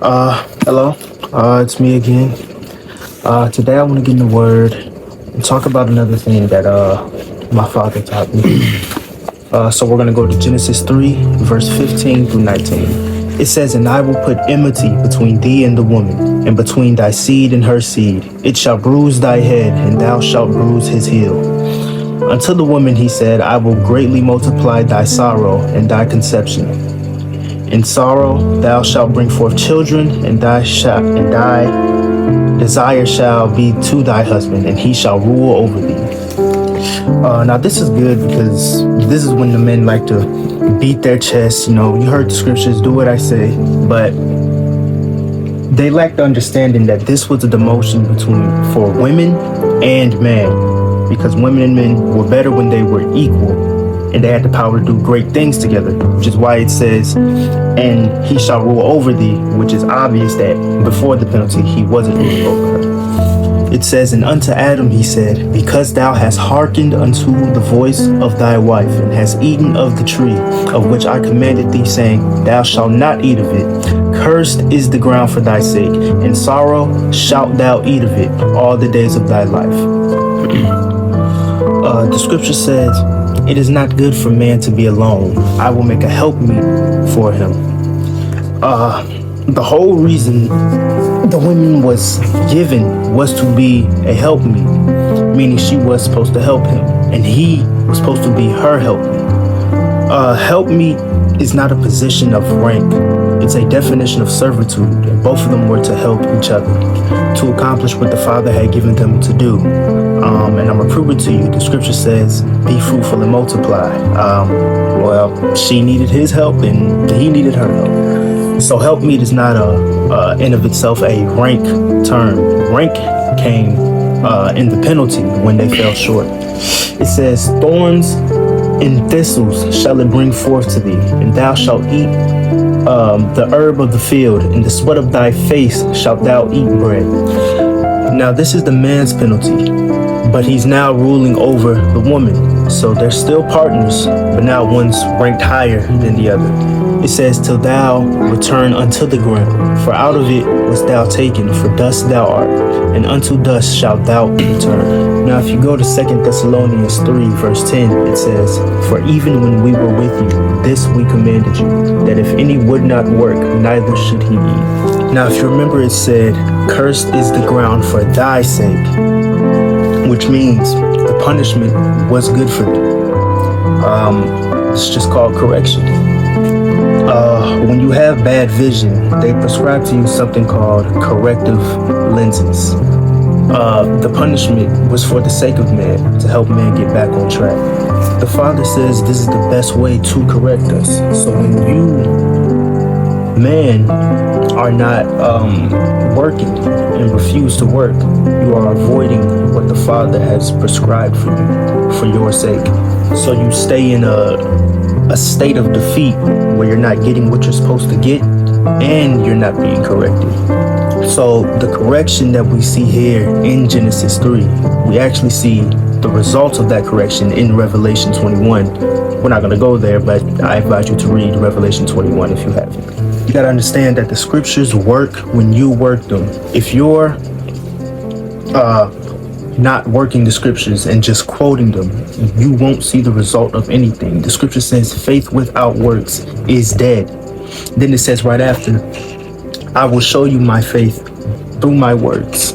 Hello. It's me again. Today I want to get in the word and talk about another thing that my father taught me. So we're gonna go to Genesis 3, verse 15 through 19. It says, "And I will put enmity between thee and the woman, and between thy seed and her seed. It shall bruise thy head, and thou shalt bruise his heel. Unto the woman he said, I will greatly multiply thy sorrow and thy conception. In sorrow thou shalt bring forth children, and thy desire shall be to thy husband, and he shall rule over thee." Now this is good because this is when the men like to beat their chests. You know, you heard the scriptures, do what I say, but they lack the understanding that this was a demotion for women and men, because women and men were better when they were equal and they had the power to do great things together, which is why it says, "And he shall rule over thee," which is obvious that before the penalty, he wasn't ruling over her. It says, "And unto Adam he said, Because thou hast hearkened unto the voice of thy wife, and hast eaten of the tree of which I commanded thee, saying, Thou shalt not eat of it. Cursed is the ground for thy sake, and sorrow shalt thou eat of it all the days of thy life." The scripture says, "It is not good for man to be alone. I will make a helpmeet for him." The whole reason the woman was given was to be a helpmeet, meaning she was supposed to help him, and he was supposed to be her helpmeet. Helpmeet is not a position of rank. It's a definition of servitude, and both of them were to help each other to accomplish what the Father had given them to do. And I'm gonna prove it to you. The scripture says, "Be fruitful and multiply." Well, she needed his help, and he needed her help. So helpmeet is not in of itself a rank term. Rank came in the penalty when they fell short. It says, "Thorns and thistles shall it bring forth to thee, and thou shalt eat the herb of the field, and the sweat of thy face shalt thou eat bread." Now this is the man's penalty, but he's now ruling over the woman. So they're still partners, but now one's ranked higher than the other. It says, "Till thou return unto the ground, for out of it wast thou taken, for dust thou art, and unto dust shalt thou return." Now if you go to 2 Thessalonians 3, verse 10, it says, "For even when we were with you, this we commanded you, that if any would not work, neither should he eat." Now if you remember, it said, "Cursed is the ground for thy sake," which means the punishment was good for them. It's just called correction. When you have bad vision, they prescribe to you something called corrective lenses. The punishment was for the sake of man, to help man get back on track. The Father says this is the best way to correct us. So when you, man, are not working and refuse to work, you are avoiding what the Father has prescribed for you, for your sake. So you stay in a state of defeat where you're not getting what you're supposed to get and you're not being corrected. So the correction that we see here in Genesis 3, we actually see the results of that correction in Revelation 21. We're not going to go there, but I invite you to read Revelation 21 if you haven't. You got to understand that the scriptures work when you work them. If you're not working the scriptures and just quoting them, you won't see the result of anything. The scripture says faith without works is dead. Then it says right after, "I will show you my faith through my works."